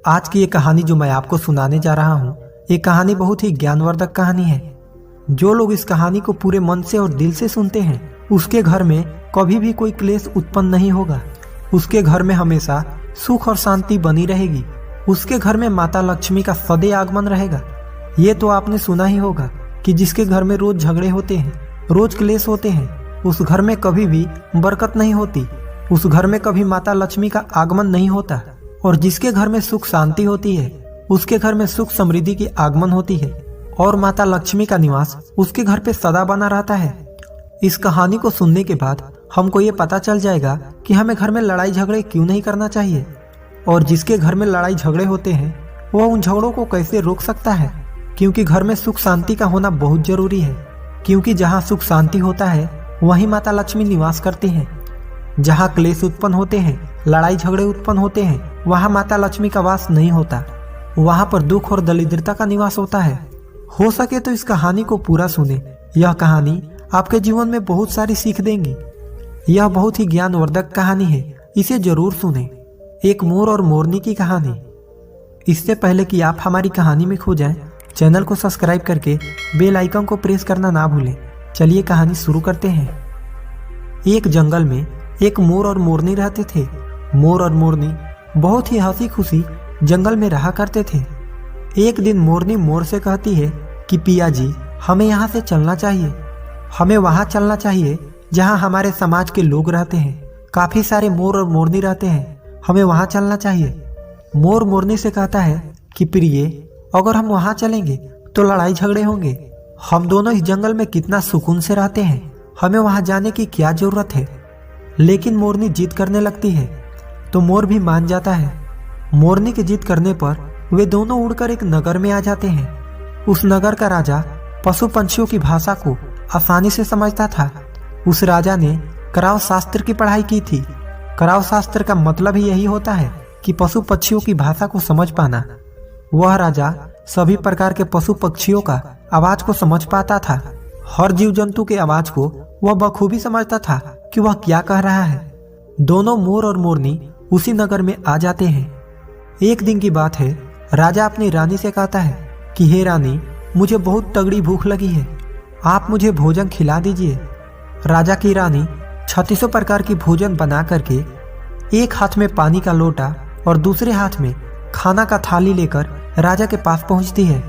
आज की ये कहानी जो मैं आपको सुनाने जा रहा हूँ, ये कहानी बहुत ही ज्ञानवर्धक कहानी है। जो लोग इस कहानी को पूरे मन से और दिल से सुनते हैं, उसके घर में कभी भी कोई क्लेश उत्पन्न नहीं होगा। उसके घर में हमेशा सुख और शांति बनी रहेगी। उसके घर में माता लक्ष्मी का सदैव आगमन रहेगा। ये तो आपने सुना ही होगा कि जिसके घर में रोज झगड़े होते हैं, रोज क्लेश होते हैं, उस घर में कभी भी बरकत नहीं होती। उस घर में कभी माता लक्ष्मी का आगमन नहीं होता। और जिसके घर में सुख शांति होती है, उसके घर में सुख समृद्धि की आगमन होती है और माता लक्ष्मी का निवास उसके घर पे सदा बना रहता है। इस कहानी को सुनने के बाद हमको ये पता चल जाएगा कि हमें घर में लड़ाई झगड़े क्यों नहीं करना चाहिए, और जिसके घर में लड़ाई झगड़े होते हैं वह उन झगड़ों को कैसे रोक सकता है। क्योंकि घर में सुख शांति का होना बहुत जरूरी है। क्योंकि जहाँ सुख शांति होता है वहीं माता लक्ष्मी निवास करती हैं। जहाँ क्लेश उत्पन्न होते हैं, लड़ाई झगड़े उत्पन्न होते हैं, वहाँ माता लक्ष्मी का वास नहीं होता। वहाँ पर दुख और दरिद्रता का निवास होता है। हो सके तो इस कहानी को पूरा सुने। यह कहानी आपके जीवन में बहुत सारी सीख देंगी। यह बहुत ही ज्ञानवर्धक कहानी है, इसे जरूर सुने। एक मोर और मोरनी की कहानी। इससे पहले कि आप हमारी कहानी में खो जाएं, चैनल को सब्सक्राइब करके बेल आइकन को प्रेस करना ना भूलें। चलिए कहानी शुरू करते हैं। एक जंगल में एक मोर और मोरनी रहते थे। मोर और मोरनी बहुत ही हंसी खुशी जंगल में रहा करते थे। एक दिन मोरनी मोर से कहती है कि पिया जी, हमें यहाँ से चलना चाहिए। हमें वहाँ चलना चाहिए जहाँ हमारे समाज के लोग रहते हैं। काफी सारे मोर और मोरनी रहते हैं, हमें वहाँ चलना चाहिए। मोर मोरनी से कहता है कि प्रिय, अगर हम वहाँ चलेंगे तो लड़ाई झगड़े होंगे। हम दोनों इस जंगल में कितना सुकून से रहते हैं, हमें वहाँ जाने की क्या जरूरत है। लेकिन मोरनी जिद करने लगती है तो मोर भी मान जाता है। मोरनी की जिद करने पर वे दोनों उड़कर एक नगर में आ जाते हैं। उस नगर का राजा पशु पंछियों की भाषा को आसानी से समझता था। उस राजा ने कराव शास्त्र की पढ़ाई की थी। कराव शास्त्र का मतलब ही यही होता है कि पशु पक्षियों की भाषा को समझ पाना। वह राजा सभी प्रकार के पशु पक्षियों का आवाज को समझ पाता था। हर जीव जंतु के आवाज को वह बखूबी समझता था कि वह क्या कह रहा है। दोनों मोर और मोरनी उसी नगर में आ जाते हैं। एक दिन की बात है, राजा अपनी रानी से कहता है कि हे रानी, मुझे बहुत तगड़ी भूख लगी है, आप मुझे भोजन खिला दीजिए। राजा की रानी 36 प्रकार की भोजन बना करके एक हाथ में पानी का लोटा और दूसरे हाथ में खाना का थाली लेकर राजा के पास पहुंचती है।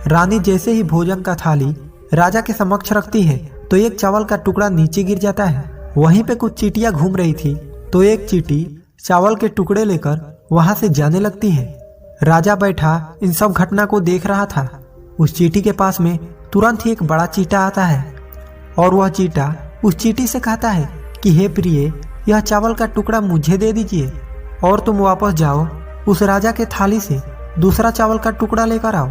रानी जैसे ही भोजन का थाली राजा के समक्ष रखती है तो एक चावल का टुकड़ा नीचे गिर जाता है। वहीं पे कुछ चींटियां घूम रही थी तो एक चींटी चावल के टुकड़े लेकर वहां से जाने लगती है। राजा बैठा इन सब घटना को देख रहा था। उस चींटी के पास में तुरंत ही एक बड़ा चींटा आता है और वह चींटा उस चींटी से कहता है कि हे प्रिय, यह चावल का टुकड़ा मुझे दे दीजिए और तुम वापस जाओ, उस राजा के थाली से दूसरा चावल का टुकड़ा लेकर आओ।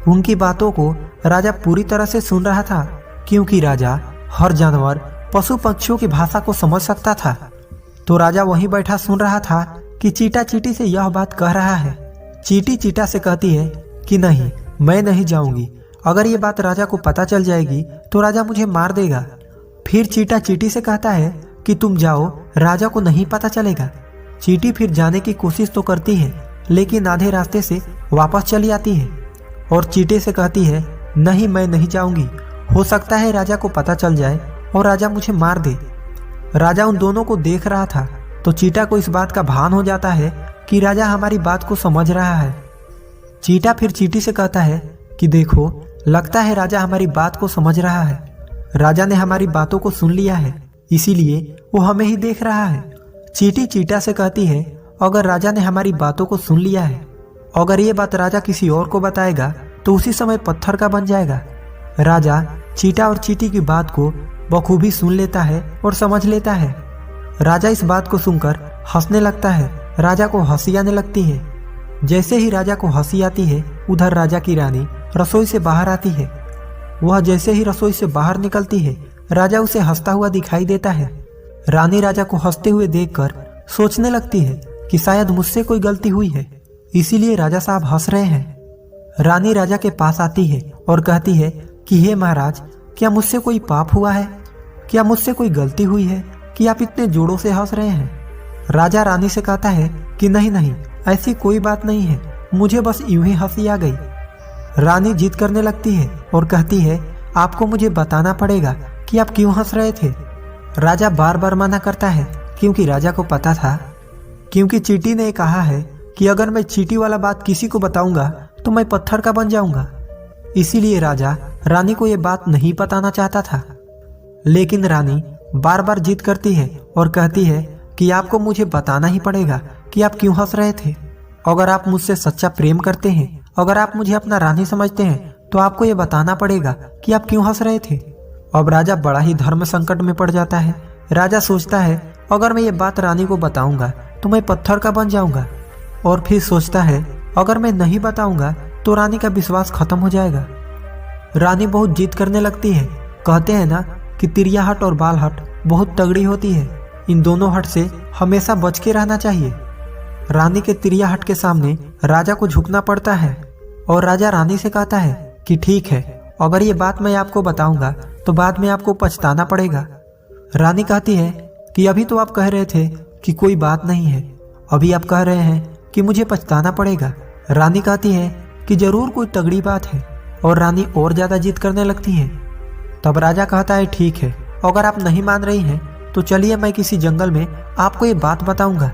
उनकी बातों को राजा पूरी तरह से सुन रहा था, क्योंकि राजा हर जानवर पशु पक्षियों की भाषा को समझ सकता था। तो राजा वहीं बैठा सुन रहा था कि चींटा चींटी से यह बात कह रहा है। चींटी चींटा से कहती है कि नहीं, मैं नहीं जाऊंगी। अगर ये बात राजा को पता चल जाएगी तो राजा मुझे मार देगा। फिर चींटा चींटी से कहता है कि तुम जाओ, राजा को नहीं पता चलेगा। चींटी फिर जाने की कोशिश तो करती है, लेकिन आधे रास्ते से वापस चली आती है और चींटे से कहती है नहीं, मैं नहीं जाऊंगी। हो सकता है राजा को पता चल जाए और राजा मुझे मार दे। राजा उन दोनों को देख रहा था तो चींटा को इस बात का भान हो जाता है कि राजा हमारी बात को समझ रहा है। चींटा फिर चींटी से कहता है कि देखो, लगता है राजा हमारी बात को समझ रहा है। राजा ने हमारी बातों को सुन लिया है, इसीलिए वो हमें ही देख रहा है। चींटी चींटा से कहती है अगर राजा ने हमारी बातों को सुन लिया है, अगर ये बात राजा किसी और को बताएगा तो उसी समय पत्थर का बन जाएगा। राजा चींटा और चींटी की बात को बखूबी सुन लेता है और समझ लेता है। राजा इस बात को सुनकर हंसने लगता है। राजा को हंसी आने लगती है। जैसे ही राजा को हंसी आती है, उधर राजा की रानी रसोई से बाहर आती है। वह जैसे ही रसोई से बाहर निकलती है, राजा उसे हंसता हुआ दिखाई देता है। रानी राजा को हंसते हुए देखकर सोचने लगती है कि शायद मुझसे कोई गलती हुई है, इसीलिए राजा साहब हंस रहे हैं। रानी राजा के पास आती है और कहती है कि हे महाराज, क्या मुझसे कोई पाप हुआ है? क्या मुझसे कोई गलती हुई है कि आप इतने जोरों से हंस रहे हैं? राजा रानी से कहता है कि नहीं नहीं, ऐसी कोई बात नहीं है, मुझे बस यूं ही हंसी आ गई। रानी जिद करने लगती है और कहती है, आपको मुझे बताना पड़ेगा कि आप क्यों हंस रहे थे। राजा बार बार मना करता है क्योंकि राजा को पता था, क्योंकि चींटी ने कहा है कि अगर मैं चींटी वाला बात किसी को बताऊंगा तो मैं पत्थर का बन जाऊंगा। इसीलिए राजा रानी को यह बात नहीं बताना चाहता था। लेकिन रानी बार बार जिद करती है और कहती है कि आपको मुझे बताना ही पड़ेगा कि आप क्यों हंस रहे थे। अगर आप मुझसे सच्चा प्रेम करते हैं, अगर आप मुझे अपना रानी समझते हैं, तो आपको ये बताना पड़ेगा कि आप क्यों हंस रहे थे। अब राजा बड़ा ही धर्म संकट में पड़ जाता है। राजा सोचता है, अगर मैं ये बात रानी को बताऊंगा तो मैं पत्थर का बन जाऊंगा, और फिर सोचता है अगर मैं नहीं बताऊंगा तो रानी का विश्वास खत्म हो जाएगा। रानी बहुत जिद करने लगती है। कहते हैं ना कि तिरिया हट और बाल हट बहुत तगड़ी होती है, इन दोनों हट से हमेशा बच के रहना चाहिए। रानी के तिरिया हट के सामने राजा को झुकना पड़ता है और राजा रानी से कहता है कि ठीक है, अगर ये बात मैं आपको बताऊंगा तो बाद में आपको पछताना पड़ेगा। रानी कहती है कि अभी तो आप कह रहे थे कि कोई बात नहीं है, अभी आप कह रहे हैं कि मुझे पछताना पड़ेगा। रानी कहती है कि जरूर कोई तगड़ी बात है, और रानी और ज्यादा जिद करने लगती है। तब राजा कहता है, ठीक है, अगर आप नहीं मान रही हैं तो चलिए मैं किसी जंगल में आपको ये बात बताऊंगा।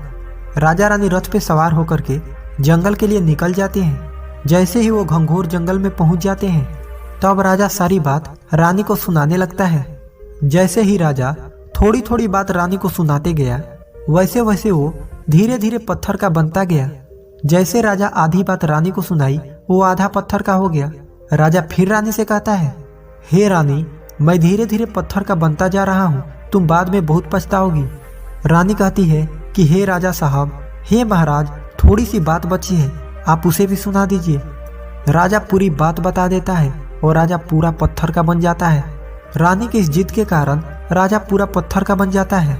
राजा रानी रथ पे सवार होकर के जंगल के लिए निकल जाते हैं। जैसे ही वो घंघोर जंगल में पहुंच जाते हैं तब राजा सारी बात रानी को सुनाने लगता है। जैसे ही राजा थोड़ी थोड़ी बात रानी को सुनाते गया, वैसे वैसे वो धीरे धीरे पत्थर का बनता गया। जैसे राजा आधी बात रानी को सुनाई, वो आधा पत्थर का हो गया। राजा फिर रानी से कहता है, हे रानी, मैं धीरे धीरे पत्थर का बनता जा रहा हूँ, तुम बाद में बहुत पछताओगी। रानी कहती है कि हे राजा साहब, हे महाराज, थोड़ी सी बात बची है, आप उसे भी सुना दीजिए। राजा पूरी बात बता देता है और राजा पूरा पत्थर का बन जाता है। रानी की इस जिद के कारण राजा पूरा पत्थर का बन जाता है।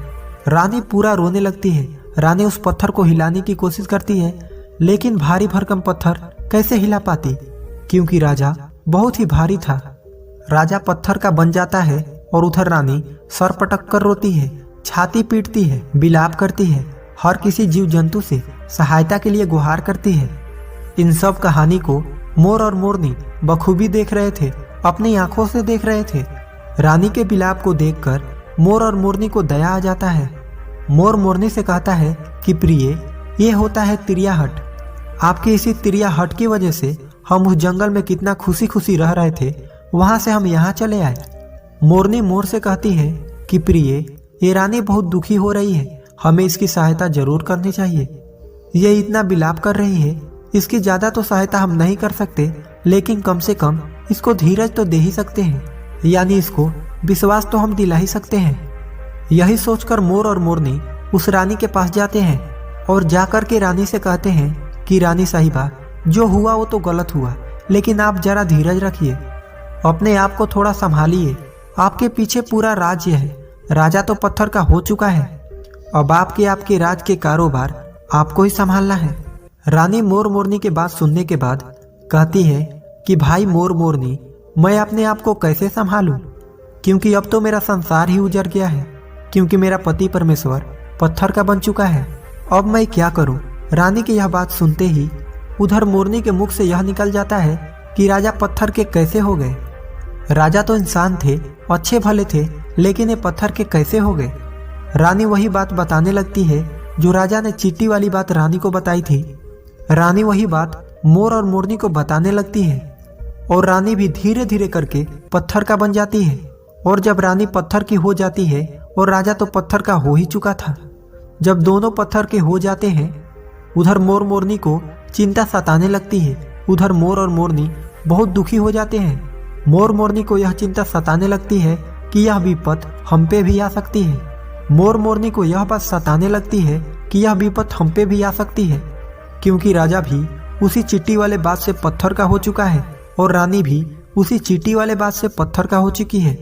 रानी पूरा रोने लगती है। रानी उस पत्थर को हिलाने की कोशिश करती है, लेकिन भारी भरकम पत्थर कैसे हिला पाती, क्योंकि राजा बहुत ही भारी था। राजा पत्थर का बन जाता है और उधर रानी सर पटक कर रोती है, छाती पीटती है, बिलाप करती है, हर किसी जीव जंतु से सहायता के लिए गुहार करती है। इन सब कहानी को मोर और मोरनी बखूबी देख रहे थे, अपनी आंखों से देख रहे थे। रानी के बिलाप को देखकर मोर और मोरनी को दया आ जाता है। मोर मोरनी से कहता है कि प्रिय, ये होता है तिरिया हट। आपकी इसी तिरिया हट की वजह से हम उस जंगल में कितना खुशी खुशी रह रहे थे, वहां से हम यहाँ चले आए। मोरनी मोर से कहती है कि प्रिय, ये रानी बहुत दुखी हो रही है, हमें इसकी सहायता जरूर करनी चाहिए। ये इतना बिलाप कर रही है, इसकी ज्यादा तो सहायता हम नहीं कर सकते, लेकिन कम से कम इसको धीरज तो दे ही सकते हैं, यानी इसको विश्वास तो हम दिला ही सकते हैं। यही सोचकर मोर और मोरनी उस रानी के पास जाते हैं और जाकर के रानी से कहते हैं कि रानी साहिबा, जो हुआ वो तो गलत हुआ, लेकिन आप जरा धीरज रखिए, अपने आप को थोड़ा संभालिए। आपके पीछे पूरा राज्य है, राजा तो पत्थर का हो चुका है, अब आपके राज के कारोबार आपको ही संभालना है। रानी मोर मोरनी के बात सुनने के बाद कहती है कि भाई मोर मोरनी, मैं अपने आप को कैसे संभालूं, क्योंकि अब तो मेरा संसार ही उजड़ गया है, क्योंकि मेरा पति परमेश्वर पत्थर का बन चुका है। अब मैं क्या करूं? रानी की यह बात सुनते ही उधर मोरनी के मुख से यह निकल जाता है कि राजा पत्थर के कैसे हो गए। राजा तो इंसान थे, अच्छे भले थे, लेकिन ये पत्थर के कैसे हो गए। रानी वही बात बताने लगती है जो राजा ने चींटी वाली बात रानी को बताई थी। रानी वही बात मोर और मोरनी को बताने लगती है और रानी भी धीरे धीरे करके पत्थर का बन जाती है। और जब रानी पत्थर की हो जाती है और राजा तो पत्थर का हो ही चुका था, जब दोनों पत्थर के हो जाते हैं, उधर मोर मोरनी को चिंता सताने लगती है। उधर मोर और मोरनी बहुत दुखी हो जाते हैं। मोर मोरनी को यह चिंता सताने लगती है कि यह विपत हम पे भी आ सकती है। मोर मोरनी को यह बात सताने लगती है कि यह विपत हम पे भी आ सकती है, क्योंकि राजा भी उसी चींटी वाले बात से पत्थर का हो चुका है और रानी भी उसी चींटी वाले बात से पत्थर का हो चुकी है।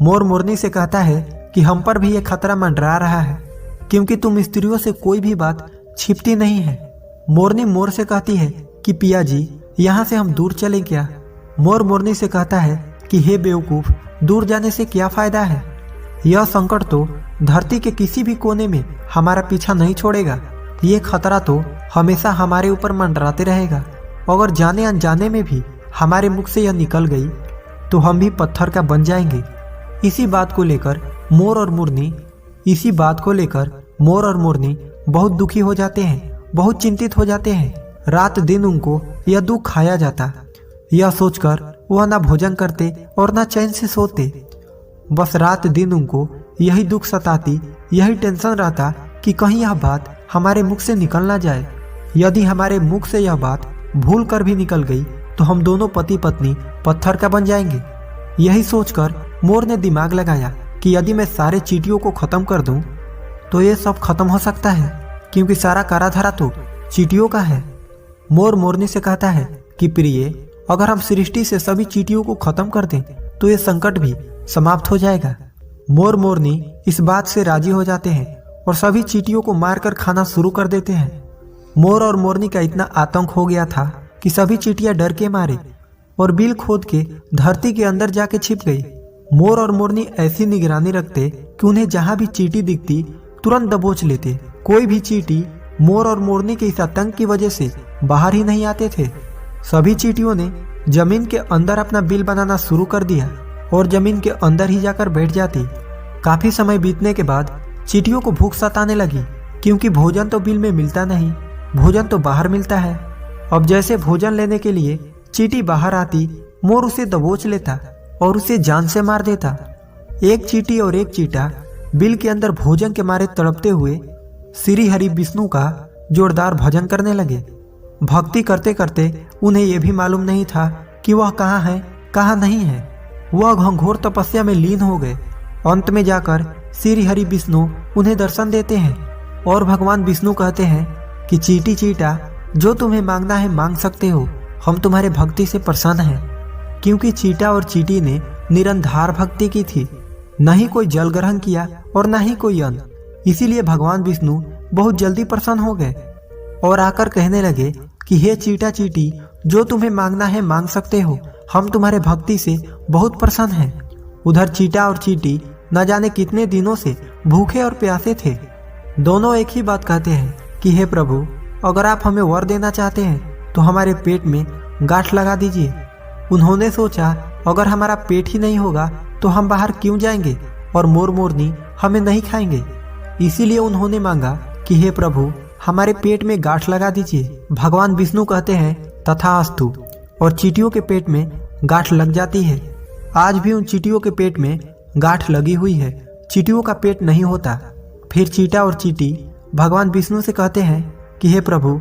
मोर मोरनी से कहता है कि हम पर भी ये खतरा मंडरा रहा है, क्योंकि तुम स्त्रियों से कोई भी बात छिपती नहीं है। मोरनी मोर से कहती है कि पिया जी, यहाँ से हम दूर चलें क्या? मोर मोरनी से कहता है कि हे बेवकूफ, दूर जाने से क्या फायदा है, यह संकट तो धरती के किसी भी कोने में हमारा पीछा नहीं छोड़ेगा। ये खतरा तो हमेशा हमारे ऊपर मंडराते रहेगा। अगर जाने अनजाने में भी हमारे मुख से यह निकल गई तो हम भी पत्थर का बन जाएंगे। इसी बात को लेकर मोर और मोरनी बहुत दुखी हो जाते हैं, बहुत चिंतित हो जाते हैं। रात दिन उनको यह दुख खाया जाता। यह सोचकर वह ना भोजन करते और ना चैन से सोते। बस रात दिन उनको यही दुख सताती, यही टेंशन रहता कि कहीं यह बात हमारे मुख से निकल ना जाए। यदि हमारे मुख से यह बात भूल कर भी निकल गई तो हम दोनों पति पत्नी पत्थर का बन जाएंगे। यही सोचकर मोर ने दिमाग लगाया कि यदि मैं सारे चींटियों को खत्म कर दूं तो ये सब खत्म हो सकता है, क्योंकि सारा कराधारा तो चींटियों का है। मोर मोरनी से कहता है कि प्रिय, अगर हम सृष्टि से सभी चींटियों को खत्म कर दें तो ये संकट भी समाप्त हो जाएगा। मोर मोरनी इस बात से राजी हो जाते हैं और सभी चींटियों को मारकर खाना शुरू कर देते हैं। मोर और मोरनी का इतना आतंक हो गया था कि सभी चींटियां डर के मारे और बिल खोद के धरती के अंदर जाके छिप गई। मोर और मोरनी ऐसी निगरानी रखते कि उन्हें जहां भी चींटी दिखती तुरंत दबोच लेते। कोई भी चींटी मोर और मोरनी के इस आतंक की वजह से बाहर ही नहीं आते थे। सभी चींटियों ने जमीन के अंदर अपना बिल बनाना शुरू कर दिया और जमीन के अंदर ही जाकर बैठ जाती। काफी समय बीतने के बाद चींटियों को भूख सताने लगी, क्योंकि भोजन तो बिल में मिलता नहीं, भोजन तो बाहर मिलता है। अब जैसे भोजन लेने के लिए चींटी बाहर आती, मोर उसे दबोच लेता और उसे जान से मार देता। एक चींटी और एक चींटा बिल के अंदर भोजन के मारे तड़पते हुए श्री हरि विष्णु का जोरदार भजन करने लगे। भक्ति करते करते उन्हें यह भी मालूम नहीं था कि वह कहाँ है कहाँ नहीं है। वह घंघोर तपस्या में लीन हो गए। अंत में जाकर श्री हरि विष्णु उन्हें दर्शन देते हैं और भगवान विष्णु कहते हैं कि चींटी चींटा, जो तुम्हें मांगना है मांग सकते हो, हम तुम्हारे भक्ति से प्रसन्न हैं। क्योंकि चींटा और चींटी ने निरंधार भक्ति की थी, न ही कोई जल ग्रहण किया और न ही कोई अन्न। इसीलिए भगवान विष्णु बहुत जल्दी प्रसन्न हो गए और आकर कहने लगे कि हे चींटा चींटी, जो तुम्हें मांगना है मांग सकते हो, हम तुम्हारे भक्ति से बहुत प्रसन्न हैं। उधर चींटा और चींटी न जाने कितने दिनों से भूखे और प्यासे थे। दोनों एक ही बात कहते हैं कि हे प्रभु, अगर आप हमें वर देना चाहते हैं तो हमारे पेट में गांठ लगा दीजिए। उन्होंने सोचा, अगर हमारा पेट ही नहीं होगा तो हम बाहर क्यों जाएंगे और मोर मोरनी हमें नहीं खाएंगे। इसीलिए उन्होंने मांगा कि हे प्रभु, हमारे पेट में गांठ लगा दीजिए। भगवान विष्णु कहते हैं तथास्तु, और चींटियों के पेट में गांठ लग जाती है। आज भी उन चींटियों के पेट में गांठ लगी हुई है, चींटियों का पेट नहीं होता। फिर चींटा और चींटी भगवान विष्णु से कहते हैं कि हे प्रभु,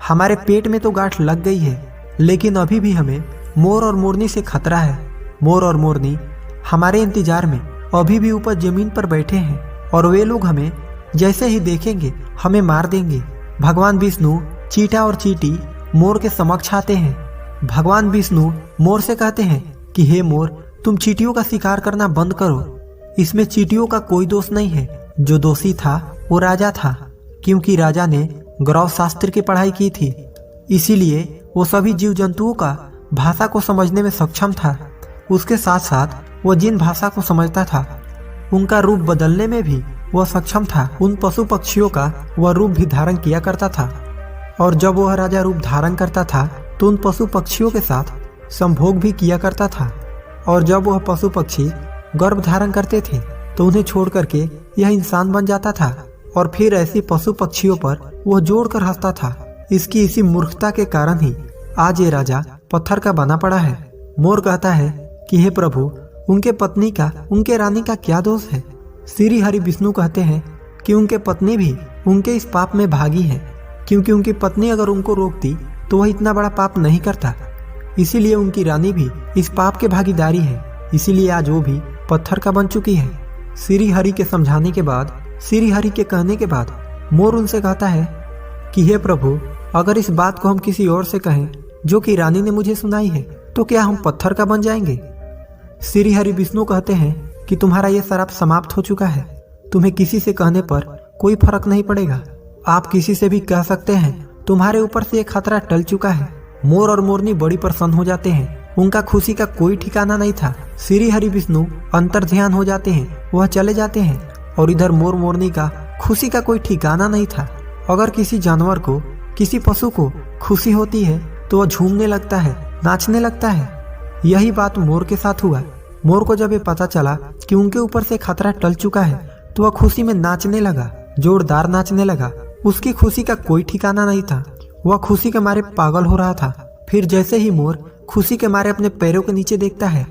हमारे पेट में तो गांठ लग गई है, लेकिन अभी भी हमें मोर और मोरनी से खतरा है। मोर और मोरनी हमारे इंतजार में अभी भी ऊपर जमीन पर बैठे हैं और वे लोग हमें जैसे ही देखेंगे हमें मार देंगे। भगवान विष्णु चींटा और चींटी मोर के समक्ष आते हैं। भगवान विष्णु मोर से कहते हैं कि हे मोर, तुम चींटियों का शिकार करना बंद करो। इसमें चींटियों का कोई दोष नहीं है। जो दोषी था वो राजा था, क्योंकि राजा ने गौरव शास्त्र की पढ़ाई की थी। इसीलिए वो सभी जीव जंतुओं का भाषा को समझने में सक्षम था। उसके साथ साथ वो जिन भाषा को समझता था उनका रूप बदलने में भी वह सक्षम था। उन पशु पक्षियों का वह रूप भी धारण किया करता था, और जब वह राजा रूप धारण करता था तो उन पशु पक्षियों के साथ संभोग भी किया करता था। और जब वह पशु पक्षी गर्भ धारण करते थे तो उन्हें छोड़ करके यह इंसान बन जाता था, और फिर ऐसी पशु पक्षियों पर वह जोड़कर हंसता था। इसकी इसी मूर्खता के कारण ही आज ये राजा पत्थर का बना पड़ा है। मोर कहता है कि हे प्रभु, उनके पत्नी का, उनके रानी का क्या दोष है। श्री हरि विष्णु कहते हैं कि उनके पत्नी भी उनके इस पाप में भागी है, क्योंकि उनकी पत्नी अगर उनको रोकती तो वह इतना बड़ा पाप नहीं करता। इसीलिए उनकी रानी भी इस पाप के भागीदारी है। इसीलिए आज वो भी पत्थर का बन चुकी है। श्री हरि के समझाने के बाद, श्री हरि के कहने के बाद मोर उनसे कहता है कि हे प्रभु, अगर इस बात को हम किसी और से कहें जो कि रानी ने मुझे सुनाई है, तो क्या हम पत्थर का बन जाएंगे। श्री हरि विष्णु कहते हैं कि तुम्हारा यह श्राप समाप्त हो चुका है। तुम्हें किसी से कहने पर कोई फर्क नहीं पड़ेगा। आप किसी से भी कह सकते हैं, तुम्हारे ऊपर से एक खतरा टल चुका है। मोर और मोरनी बड़ी प्रसन्न हो जाते हैं। उनका खुशी का कोई ठिकाना नहीं था। श्री हरि विष्णु अंतर ध्यान हो जाते हैं, वह चले जाते हैं, और इधर मोर मोरनी का खुशी का कोई ठिकाना नहीं था। अगर किसी जानवर को, किसी पशु को खुशी होती है तो वह झूमने लगता है, नाचने लगता है। यही बात मोर के साथ हुआ। मोर को जब ये पता चला कि उनके ऊपर से खतरा टल चुका है तो वह खुशी में नाचने लगा, जोरदार नाचने लगा। उसकी खुशी का कोई ठिकाना नहीं था, वह खुशी के मारे पागल हो रहा था। फिर जैसे ही मोर खुशी के मारे अपने पैरों के नीचे देखता है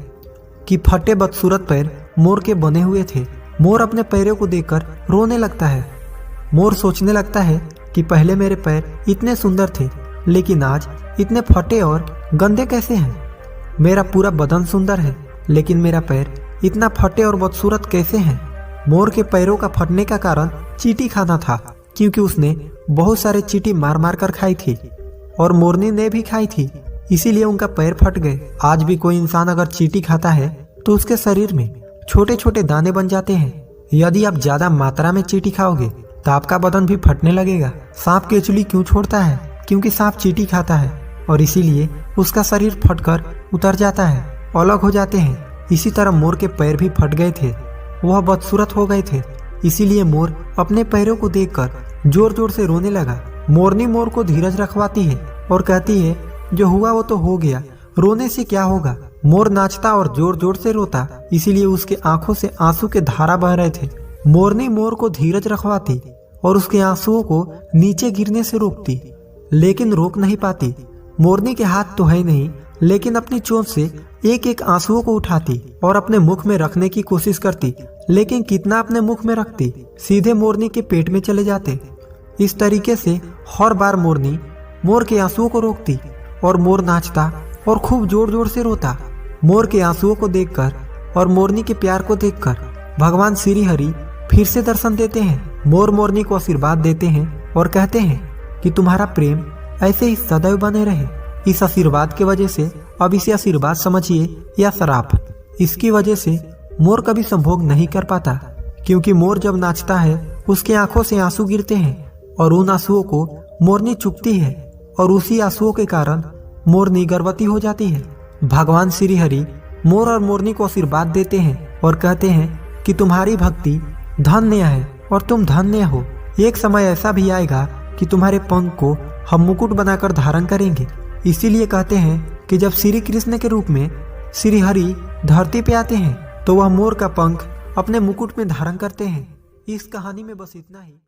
कि फटे बदसूरत पैर मोर के बने हुए थे, मोर अपने पैरों को देखकर रोने लगता है। मोर सोचने लगता है कि पहले मेरे पैर इतने सुंदर थे, लेकिन आज इतने फटे और गंदे कैसे हैं। मेरा पूरा बदन सुंदर है, लेकिन मेरा पैर इतना फटे और बदसूरत कैसे हैं। मोर के पैरों का फटने का कारण चींटी खाना था, क्योंकि उसने बहुत सारे चींटी मार मार कर खाई थी और मोरनी ने भी खाई थी, इसीलिए उनका पैर फट गए। आज भी कोई इंसान अगर चींटी खाता है तो उसके शरीर में छोटे छोटे दाने बन जाते हैं। यदि आप ज्यादा मात्रा में चींटी खाओगे तो आपका बदन भी फटने लगेगा। सांप केचुली क्यों छोड़ता है? क्योंकि सांप चींटी खाता है और इसीलिए उसका शरीर फटकर उतर जाता है, अलग हो जाते हैं। इसी तरह मोर के पैर भी फट गए थे, वह बदसूरत हो गए थे। इसीलिए मोर अपने पैरों को देखकर जोर जोर से रोने लगा। मोरनी मोर को धीरज रखवाती है और कहती है, जो हुआ वो तो हो गया, रोने से क्या होगा। मोर नाचता और जोर जोर से रोता, इसीलिए उसके आंखों से आंसू के धारा बह रहे थे। मोरनी मोर को धीरज रखवाती और उसके आंसुओं को नीचे गिरने से रोकती, लेकिन रोक नहीं पाती। मोरनी के हाथ तो है नहीं, लेकिन अपनी चोंच से एक एक आंसुओं को उठाती और अपने मुख में रखने की कोशिश करती, लेकिन कितना अपने मुख में रखती, सीधे मोरनी के पेट में चले जाते। इस तरीके से हर बार मोरनी मोर के आंसुओं को रोकती और मोर नाचता और खूब जोर जोर से रोता। मोर के आंसुओं को देखकर और मोरनी के प्यार को देखकर भगवान श्री हरि फिर से दर्शन देते हैं। मोर मोरनी को आशीर्वाद देते हैं और कहते हैं कि तुम्हारा प्रेम ऐसे ही सदैव बने रहे। इस आशीर्वाद की वजह से अब इसे आशीर्वाद समझिए या श्राप। इसकी वजह से मोर कभी संभोग नहीं कर पाता, क्योंकि मोर जब नाचता है उसके आंखों से आंसू गिरते हैं और उन आंसुओं को मोरनी चुपती है और उसी आंसुओं के कारण मोरनी गर्भवती हो जाती है। भगवान श्री हरि मोर और मोरनी को आशीर्वाद देते हैं और कहते हैं कि तुम्हारी भक्ति धन्य है और तुम धन्य हो। एक समय ऐसा भी आएगा कि तुम्हारे पंख को हम मुकुट बनाकर धारण करेंगे। इसीलिए कहते हैं कि जब श्री कृष्ण के रूप में श्री हरि धरती पे आते हैं तो वह मोर का पंख अपने मुकुट में धारण करते हैं। इस कहानी में बस इतना ही।